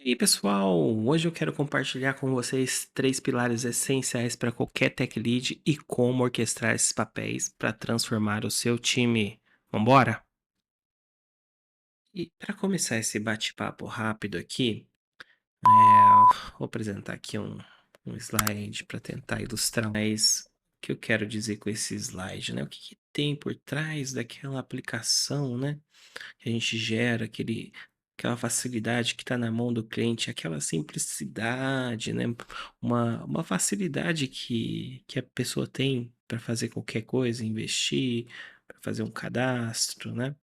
E aí, pessoal, hoje eu quero compartilhar com vocês três pilares essenciais para qualquer tech lead e como orquestrar esses papéis para transformar o seu time. Vambora? E para começar esse bate-papo rápido aqui, vou apresentar aqui um slide para tentar ilustrar mais o que eu quero dizer com esse slide, né? O que que tem por trás daquela aplicação, né? Que a gente gera aquela facilidade que está na mão do cliente, aquela simplicidade, né, uma facilidade que a pessoa tem para fazer qualquer coisa, investir, para fazer um cadastro, né.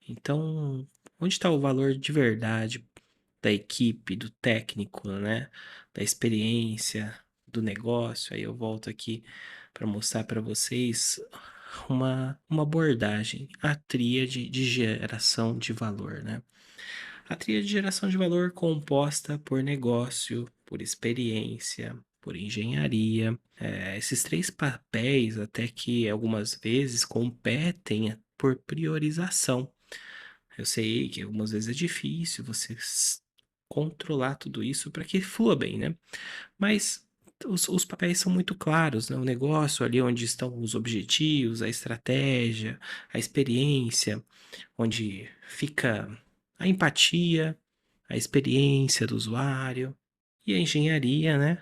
Então, onde está o valor de verdade da equipe, do técnico, né, da experiência, do negócio? Aí eu volto aqui para mostrar para vocês uma abordagem, a tríade de geração de valor, né. A tríade de geração de valor composta por negócio, por experiência, por engenharia. Esses três papéis até que algumas vezes competem por priorização. Eu sei que algumas vezes é difícil você controlar tudo isso para que flua bem, né? Mas os papéis são muito claros, né? O negócio ali onde estão os objetivos, a estratégia, a experiência, onde fica a empatia, a experiência do usuário e a engenharia, né?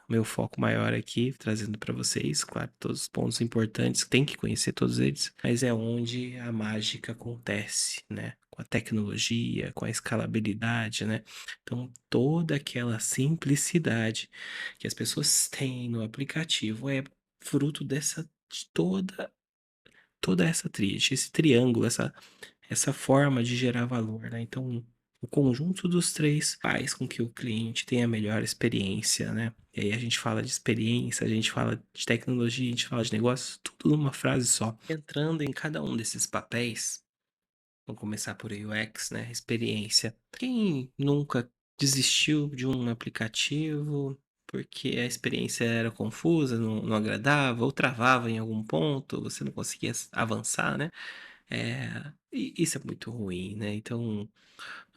Meu foco maior aqui, trazendo para vocês, claro, todos os pontos importantes, tem que conhecer todos eles, mas é onde a mágica acontece, né? Com a tecnologia, com a escalabilidade, né? Então, toda aquela simplicidade que as pessoas têm no aplicativo é fruto de toda essa tríade, esse triângulo, essa forma de gerar valor, né? Então, o conjunto dos três faz com que o cliente tenha a melhor experiência, né? E aí a gente fala de experiência, a gente fala de tecnologia, a gente fala de negócio, tudo numa frase só. Entrando em cada um desses papéis, vamos começar por UX, né? Experiência. Quem nunca desistiu de um aplicativo porque a experiência era confusa, não agradava, ou travava em algum ponto, você não conseguia avançar, né? E isso é muito ruim, né? Então,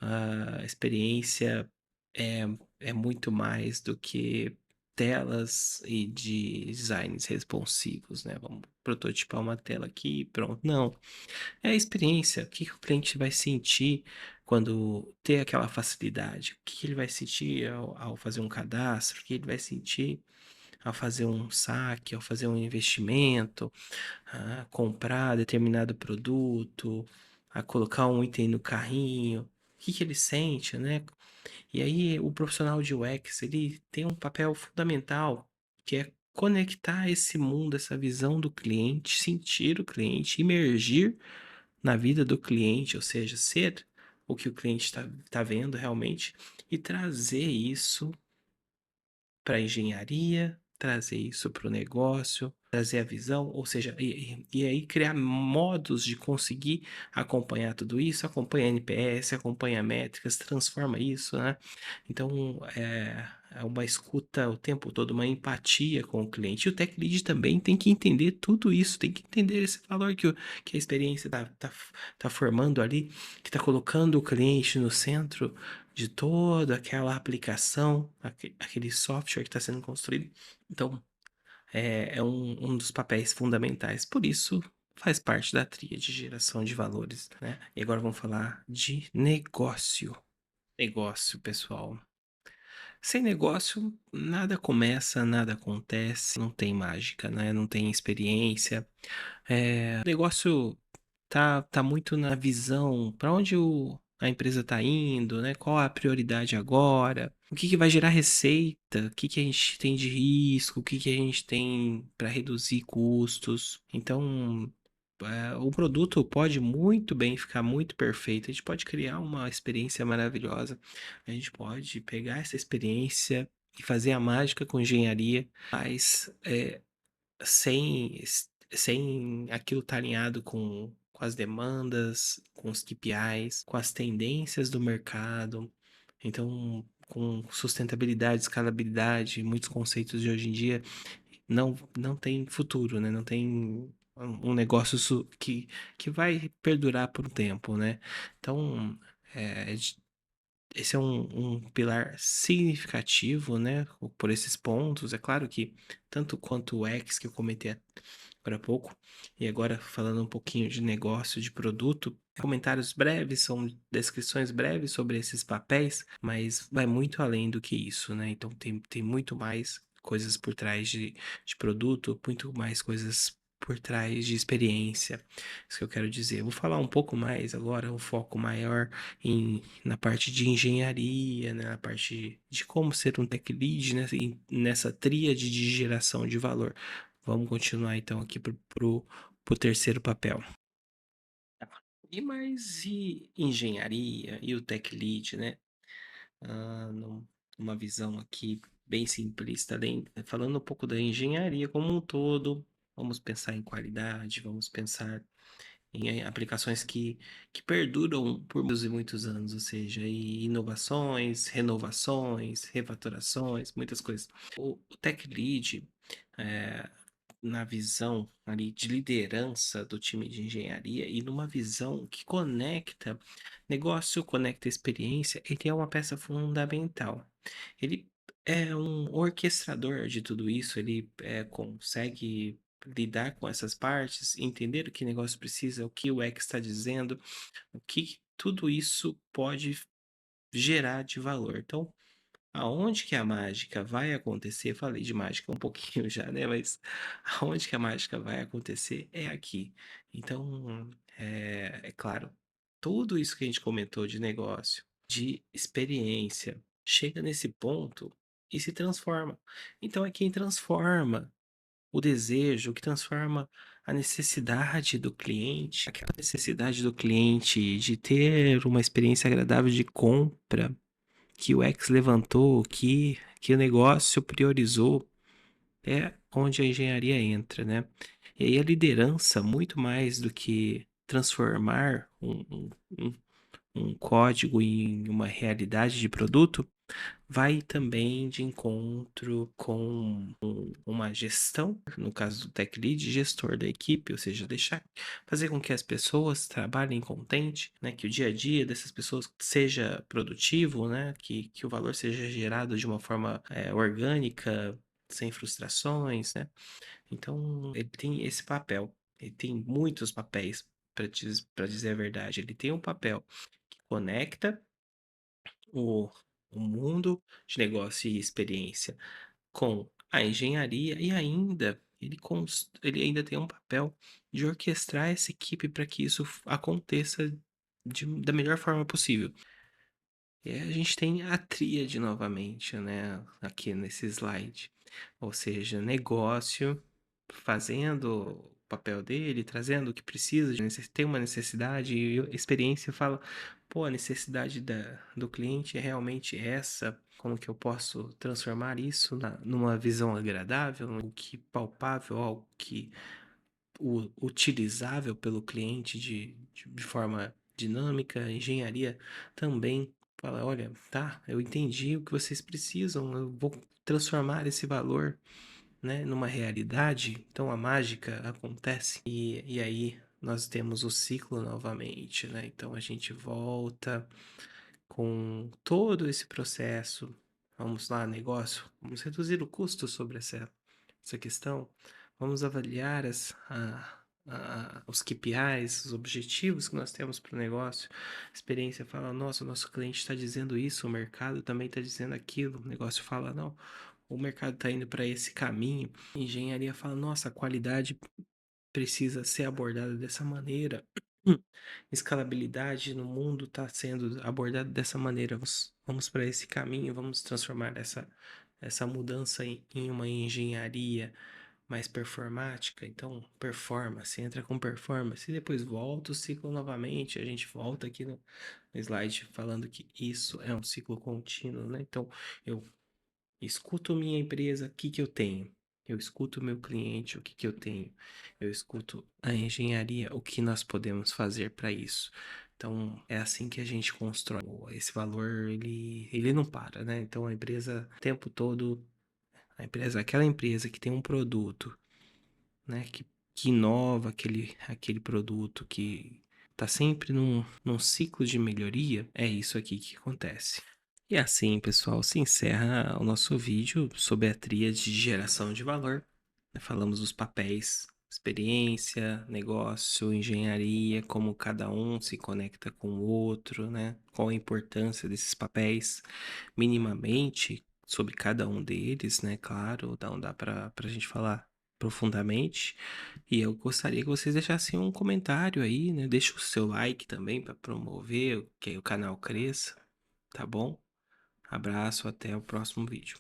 a experiência é, é muito mais do que telas e de designs responsivos, né? Vamos prototipar uma tela aqui e pronto. Não, é a experiência. O que que o cliente vai sentir quando ter aquela facilidade? O que que ele vai sentir ao fazer um cadastro? O que ele vai sentir ao fazer um saque, ao fazer um investimento? A comprar determinado produto, a colocar um item no carrinho, o que que ele sente, né? E aí o profissional de UX, ele tem um papel fundamental, que é conectar esse mundo, essa visão do cliente, sentir o cliente, imergir na vida do cliente, ou seja, ser o que o cliente está vendo realmente e trazer isso para a engenharia, trazer isso para o negócio, trazer a visão, ou seja, e aí criar modos de conseguir acompanhar tudo isso, acompanha NPS, acompanha métricas, transforma isso, né? Então, é uma escuta o tempo todo, uma empatia com o cliente. E o Tech Lead também tem que entender tudo isso, tem que entender esse valor que a experiência tá formando ali, que está colocando o cliente no centro de toda aquela aplicação, aquele software que está sendo construído. Então, é um dos papéis fundamentais. Por isso, faz parte da tríade de geração de valores, né? E agora vamos falar de negócio. Negócio, pessoal. Sem negócio, nada começa, nada acontece, não tem mágica, né? Não tem experiência. O negócio tá muito na visão, para onde a empresa tá indo, né? Qual a prioridade agora? O que que vai gerar receita? O que que a gente tem de risco? O que que a gente tem para reduzir custos? Então, o produto pode muito bem ficar muito perfeito. A gente pode criar uma experiência maravilhosa. A gente pode pegar essa experiência e fazer a mágica com engenharia, mas sem sem aquilo estar alinhado com as demandas, com os KPIs, com as tendências do mercado. Então, com sustentabilidade, escalabilidade, muitos conceitos de hoje em dia, não tem futuro, né? Não tem um negócio que vai perdurar por um tempo, né? Então, esse é um pilar significativo, né, por esses pontos. É claro que tanto quanto o X que eu comentei agora há pouco, e agora falando um pouquinho de negócio, de produto, comentários breves, são descrições breves sobre esses papéis, mas vai muito além do que isso, né? Então tem muito mais coisas por trás de produto, muito mais coisas por trás de experiência. Isso que eu quero dizer. Eu vou falar um pouco mais agora, um foco maior na parte de engenharia, né, na parte de como ser um tech lead, né, nessa tríade de geração de valor. Vamos continuar então aqui pro terceiro papel. Tá. E engenharia e o tech lead, né? Numa visão aqui bem simplista, falando um pouco da engenharia como um todo, vamos pensar em qualidade, vamos pensar em aplicações que perduram por muitos anos, ou seja, inovações, renovações, refatorações, muitas coisas. O Tech Lead, é, na visão ali de liderança do time de engenharia e numa visão que conecta negócio, conecta experiência, ele é uma peça fundamental. Ele é um orquestrador de tudo isso, ele consegue lidar com essas partes, entender o que o negócio precisa, o que o X está dizendo, o que tudo isso pode gerar de valor. Então, aonde que a mágica vai acontecer? Eu falei de mágica um pouquinho já, né? Mas aonde que a mágica vai acontecer é aqui. Então, é claro, tudo isso que a gente comentou de negócio, de experiência, chega nesse ponto e se transforma. Então, é quem transforma o desejo, que transforma a necessidade do cliente, aquela necessidade do cliente de ter uma experiência agradável de compra que o X levantou, que o negócio priorizou, é onde a engenharia entra, né? E aí a liderança, muito mais do que transformar um código em uma realidade de produto, vai também de encontro com uma gestão, no caso do Tech Lead, gestor da equipe, ou seja, fazer com que as pessoas trabalhem contente, né, que o dia a dia dessas pessoas seja produtivo, né, que o valor seja gerado de uma forma orgânica, sem frustrações, né? Então, ele tem esse papel, ele tem muitos papéis, para dizer a verdade. Ele tem um papel que conecta o, o mundo de negócio e experiência com a engenharia e ainda ele ainda tem um papel de orquestrar essa equipe para que isso aconteça da melhor forma possível. E aí a gente tem a tríade novamente, né, aqui nesse slide. Ou seja, negócio fazendo o papel dele, trazendo o que precisa, tem uma necessidade e a experiência fala, pô, a necessidade do cliente é realmente essa, como que eu posso transformar isso numa visão agradável, algo que palpável, algo que utilizável pelo cliente de forma dinâmica. A engenharia também fala: olha, tá, eu entendi o que vocês precisam, eu vou transformar esse valor, né, numa realidade. Então a mágica acontece e aí nós temos o ciclo novamente, né? Então a gente volta com todo esse processo. Vamos lá, negócio, vamos reduzir o custo sobre essa questão, vamos avaliar os KPIs, os objetivos que nós temos para o negócio. A experiência fala: nossa, o nosso cliente está dizendo isso, o mercado também está dizendo aquilo. O negócio fala: não, o mercado está indo para esse caminho. A engenharia fala: nossa, a qualidade precisa ser abordada dessa maneira. Escalabilidade no mundo está sendo abordada dessa maneira. Vamos para esse caminho, vamos transformar essa mudança em uma engenharia mais performática. Então, performance, entra com performance e depois volta o ciclo novamente. A gente volta aqui no slide falando que isso é um ciclo contínuo, né? Então, eu escuto minha empresa, o que que eu tenho? Eu escuto meu cliente, o que que eu tenho? Eu escuto a engenharia, o que nós podemos fazer para isso? Então, é assim que a gente constrói. Esse valor, ele não para, né? Então, a empresa, o tempo todo, aquela empresa que tem um produto, né? Que inova aquele produto, tá sempre num ciclo de melhoria, é isso aqui que acontece. E assim, pessoal, se encerra o nosso vídeo sobre a tríade de geração de valor. Falamos dos papéis, experiência, negócio, engenharia, como cada um se conecta com o outro, né? Qual a importância desses papéis, minimamente, sobre cada um deles, né? Claro, não dá pra gente falar profundamente. E eu gostaria que vocês deixassem um comentário aí, né? Deixa o seu like também para promover que o canal cresça, tá bom? Abraço, até o próximo vídeo.